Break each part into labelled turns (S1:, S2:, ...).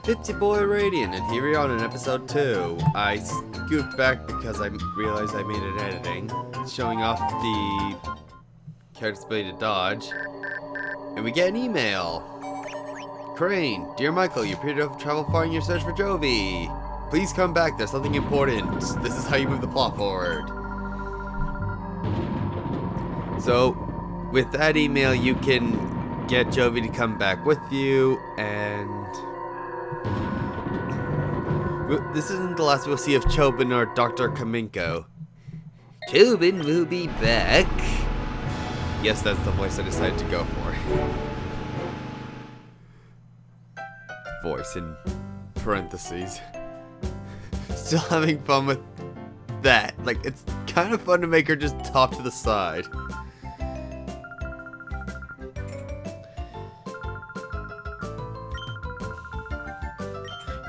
S1: It's your boy Radiant, and here we are on episode 2. I scooped back because I realized I made an editing, showing off the character's ability to dodge, and we get an email. Crane, dear Michael, you appear to have traveled far in your search for Jovi. Please come back, there's something important. This is how you move the plot forward. So, with that email, you can get Jovi to come back with you, and this isn't the last we'll see of Chobin or Dr. Kaminko. Chobin will be back. Yes, that's the voice I decided to go for. Voice in parentheses. Still having fun with that. Like, it's kind of fun to make her just talk to the side.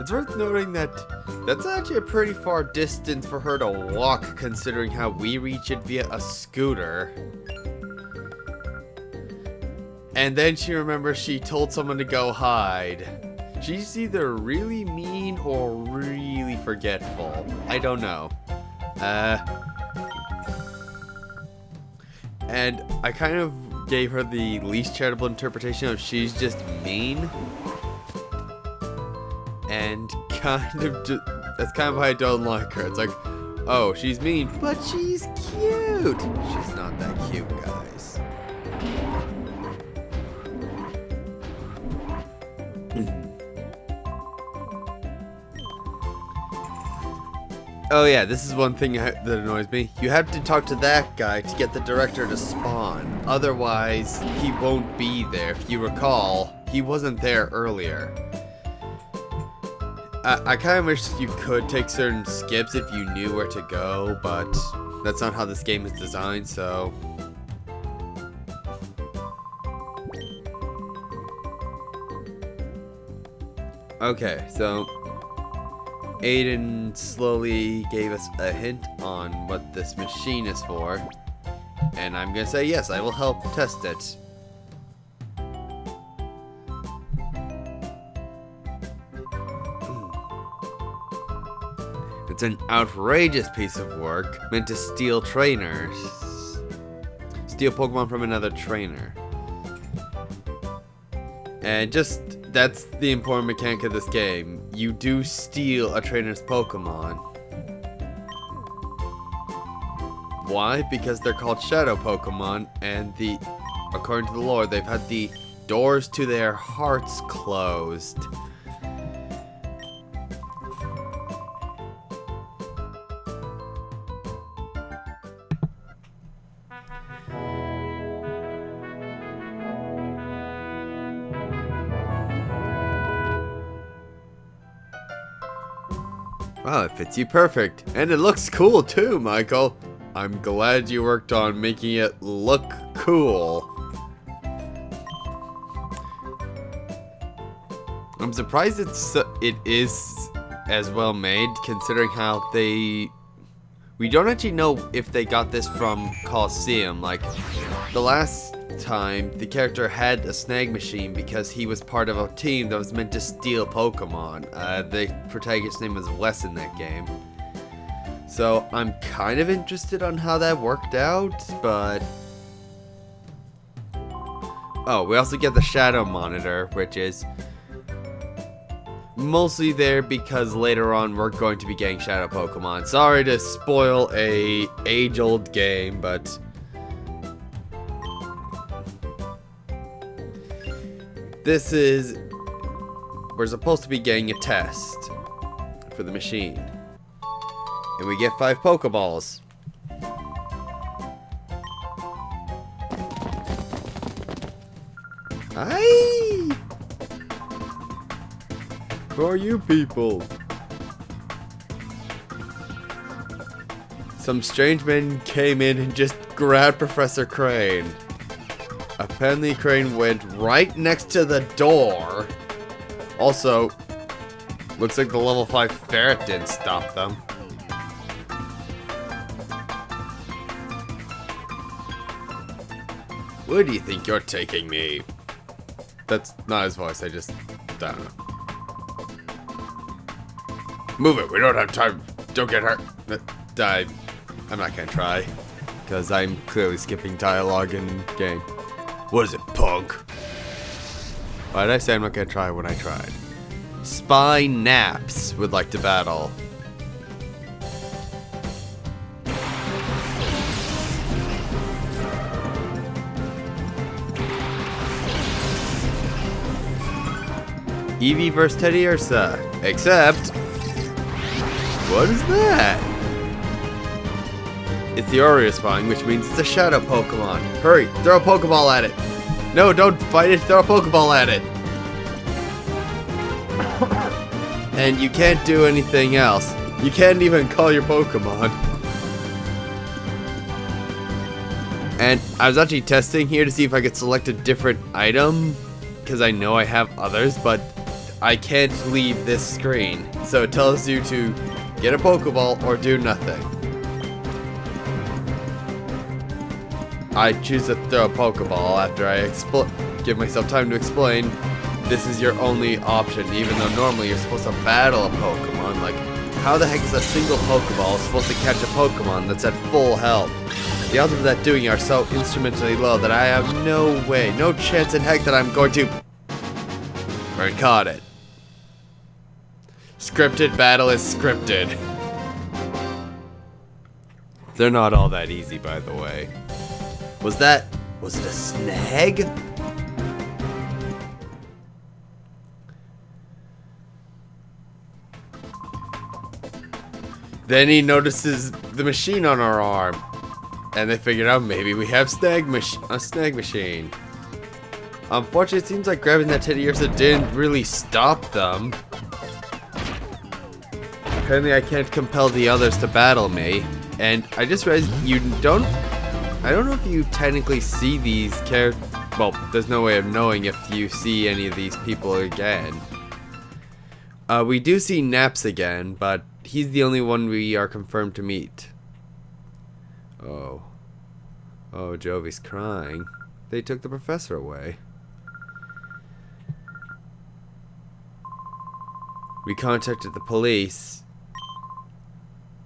S1: It's worth noting that that's actually a pretty far distance for her to walk, considering how we reach it via a scooter. And then she remembers she told someone to go hide. She's either really mean or really forgetful. I don't know. And I kind of gave her the least charitable interpretation of she's just mean. And that's kind of why I don't like her. It's like, oh, she's mean, but she's cute. She's not that cute, guys. Oh yeah, this is one thing that annoys me. You have to talk to that guy to get the director to spawn. Otherwise, he won't be there. If you recall, he wasn't there earlier. I kind of wish you could take certain skips if you knew where to go, but that's not how this game is designed, so... Okay, so... Aiden slowly gave us a hint on what this machine is for, and I'm gonna say yes, I will help test it. It's an outrageous piece of work meant to steal trainers. Steal Pokemon from another trainer. And that's the important mechanic of this game. You do steal a trainer's Pokemon. Why? Because they're called Shadow Pokemon, and according to the lore, they've had the doors to their hearts closed. Wow, it fits you perfect. And it looks cool too, Michael. I'm glad you worked on making it look cool. I'm surprised it is as well made, considering how we don't actually know if they got this from Coliseum. Like, the last time the character had a snag machine because he was part of a team that was meant to steal Pokemon. The protagonist's name was Wes in that game. So I'm kind of interested on how that worked out, but... Oh, we also get the Shadow Monitor, which is mostly there because later on we're going to be getting Shadow Pokemon. Sorry to spoil a age-old game, but... we're supposed to be getting a test for the machine. And we get 5 Pokeballs. Hi! Who are you people? Some strange men came in and just grabbed Professor Crane. Apparently Crane went right next to the door. Also, looks like the level 5 ferret didn't stop them. Where do you think you're taking me? That's not his voice, I don't know. Move it, we don't have time. Don't get hurt. I'm not gonna try. Because I'm clearly skipping dialogue in game. What is it, punk? Why did I say I'm not gonna try when I tried? Spy Naps would like to battle. Eevee vs Teddy Ursa. Except... what is that? It's the Oreo spawning, which means it's a shadow Pokemon. Hurry, throw a Pokeball at it. No, don't fight it, throw a Pokeball at it. And you can't do anything else. You can't even call your Pokemon. And I was actually testing here to see if I could select a different item, because I know I have others, but I can't leave this screen. So it tells you to get a Pokeball or do nothing. I choose to throw a Pokeball after I give myself time to explain. This is your only option, even though normally you're supposed to battle a Pokemon. Like, how the heck is a single Pokeball supposed to catch a Pokemon that's at full health? The odds of that doing are so instrumentally low that I have no way, no chance in heck that I'm going to... I caught it. Scripted battle is scripted. They're not all that easy, by the way. Was it a snag? Then he notices the machine on our arm. And they figured out maybe we have a snag machine. Unfortunately, it seems like grabbing that Teddy Ursa didn't really stop them. Apparently I can't compel the others to battle me. And I just realized I don't know if you technically see these characters. Well, there's no way of knowing if you see any of these people again. We do see Naps again, but he's the only one we are confirmed to meet. Oh, Jovi's crying. They took the professor away. We contacted the police,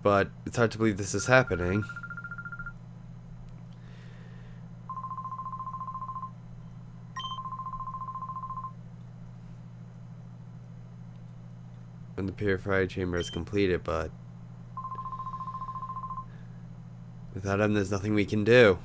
S1: but it's hard to believe this is happening. And the purified chamber is completed, but without him, there's nothing we can do.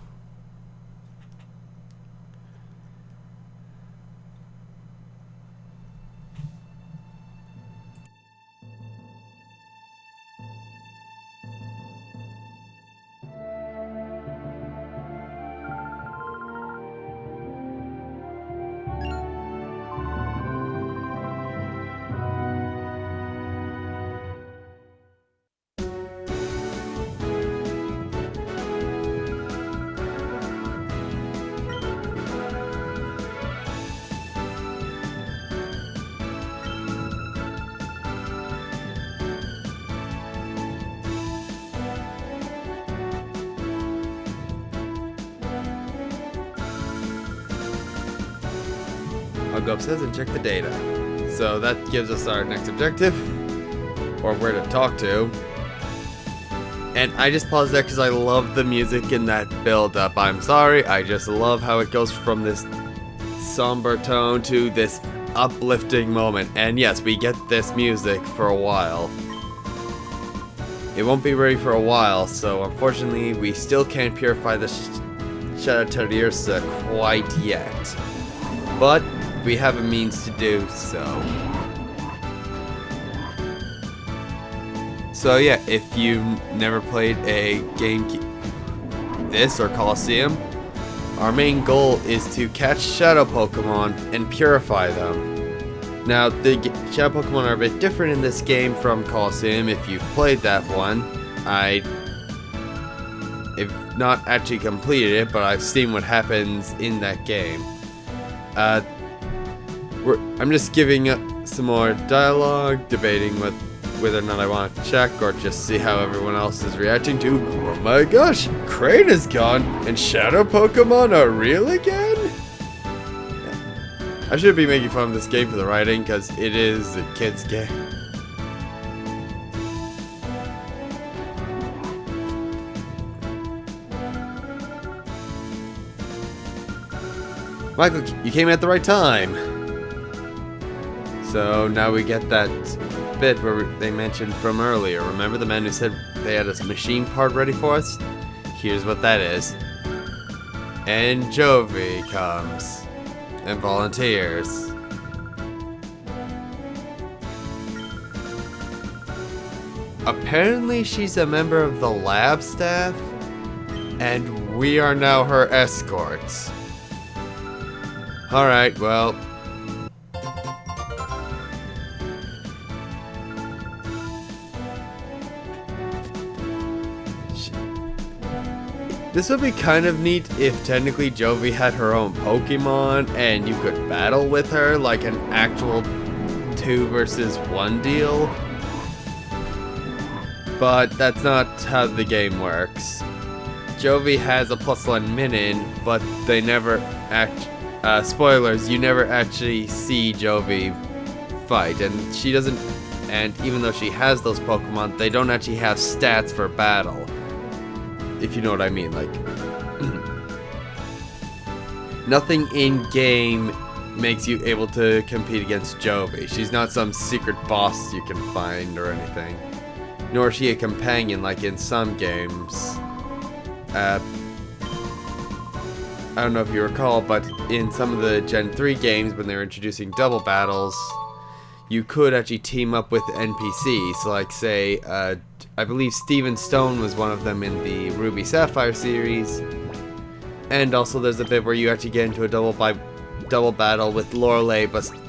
S1: I'll go upstairs and check the data. So that gives us our next objective, or where to talk to. And I just paused there because I love the music in that build up. I'm sorry, I just love how it goes from this somber tone to this uplifting moment. And yes, we get this music for a while. It won't be ready for a while, so unfortunately we still can't purify the Shadow Teddy Ursa quite yet. But we have a means to do so. So yeah, if you never played a game this or Coliseum, our main goal is to catch Shadow Pokemon and purify them. Now, the Shadow Pokemon are a bit different in this game from Coliseum. If you've played that one, I've not actually completed it, but I've seen what happens in that game. I'm just giving some more dialogue, debating whether or not I want to check or just see how everyone else is reacting to. Oh my gosh, Crane is gone and Shadow Pokemon are real again? I should be making fun of this game for the writing because it is a kid's game. Michael, you came at the right time. So now we get that bit where they mentioned from earlier. Remember the man who said they had a machine part ready for us? Here's what that is. And Jovi comes and volunteers. Apparently she's a member of the lab staff, and we are now her escorts. Alright, well. This would be kind of neat if technically Jovi had her own Pokemon and you could battle with her like an actual 2 versus 1 deal. But that's not how the game works. Jovi has a +1 minin, but they never spoilers, you never actually see Jovi fight, and she doesn't, and even though she has those Pokemon, they don't actually have stats for battle. If you know what I mean, like, nothing in-game makes you able to compete against Jovi. She's not some secret boss you can find or anything. Nor is she a companion like in some games. I don't know if you recall, but in some of the Gen 3 games, when they were introducing double battles, you could actually team up with NPCs, like say, I believe Steven Stone was one of them in the Ruby Sapphire series, and also there's a bit where you actually get into a double battle with Lorelei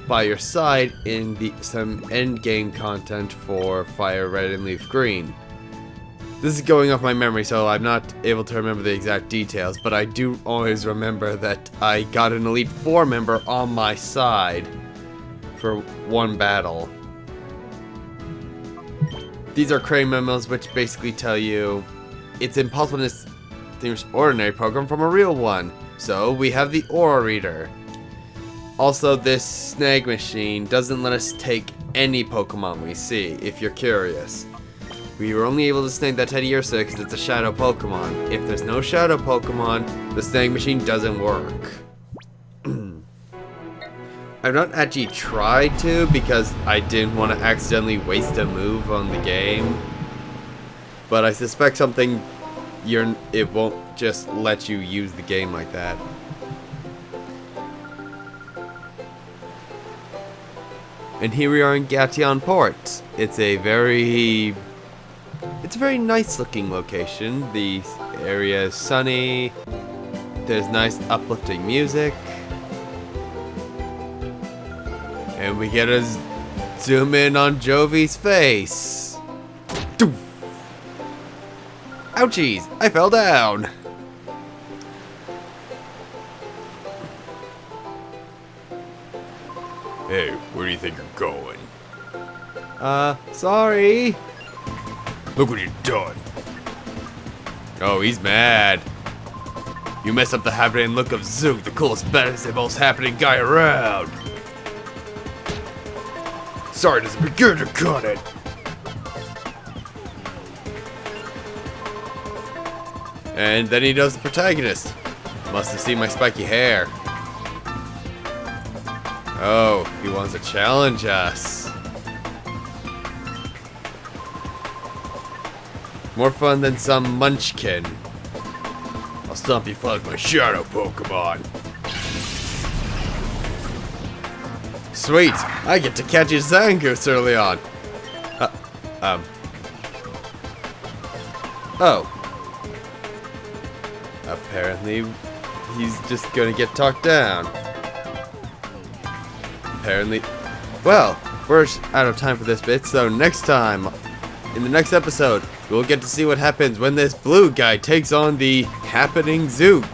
S1: by your side in some endgame content for Fire Red and Leaf Green. This is going off my memory, so I'm not able to remember the exact details, but I do always remember that I got an Elite Four member on my side for one battle. These are Crane memos, which basically tell you it's impossible to distinguish ordinary Pokemon from a real one. So we have the Aura Reader. Also, this snag machine doesn't let us take any Pokemon we see, if you're curious. We were only able to snag that Teddy Ursa because it's a Shadow Pokemon. If there's no Shadow Pokemon, the snag machine doesn't work. I've not actually tried to because I didn't want to accidentally waste a move on the game. But I suspect it won't just let you use the game like that. And here we are in Gation Port. It's a very nice looking location. The area is sunny. There's nice uplifting music. And we get a zoom in on Jovi's face. Doof. Ouchies! I fell down! Hey, where do you think you're going? Sorry. Look what you've done. Oh, he's mad. You messed up the happening look of Zook, the coolest, baddest, and most happening guy around. Sorry, doesn't begin to cut it. And then he does the protagonist. Must have seen my spiky hair. Oh, he wants to challenge us. More fun than some munchkin. I'll stomp you flat with my shadow Pokemon. Sweet, I get to catch a Zangoose early on. Oh. Apparently, he's just gonna get talked down. Apparently. Well, we're out of time for this bit, so next time, in the next episode, we'll get to see what happens when this blue guy takes on the happening Zook.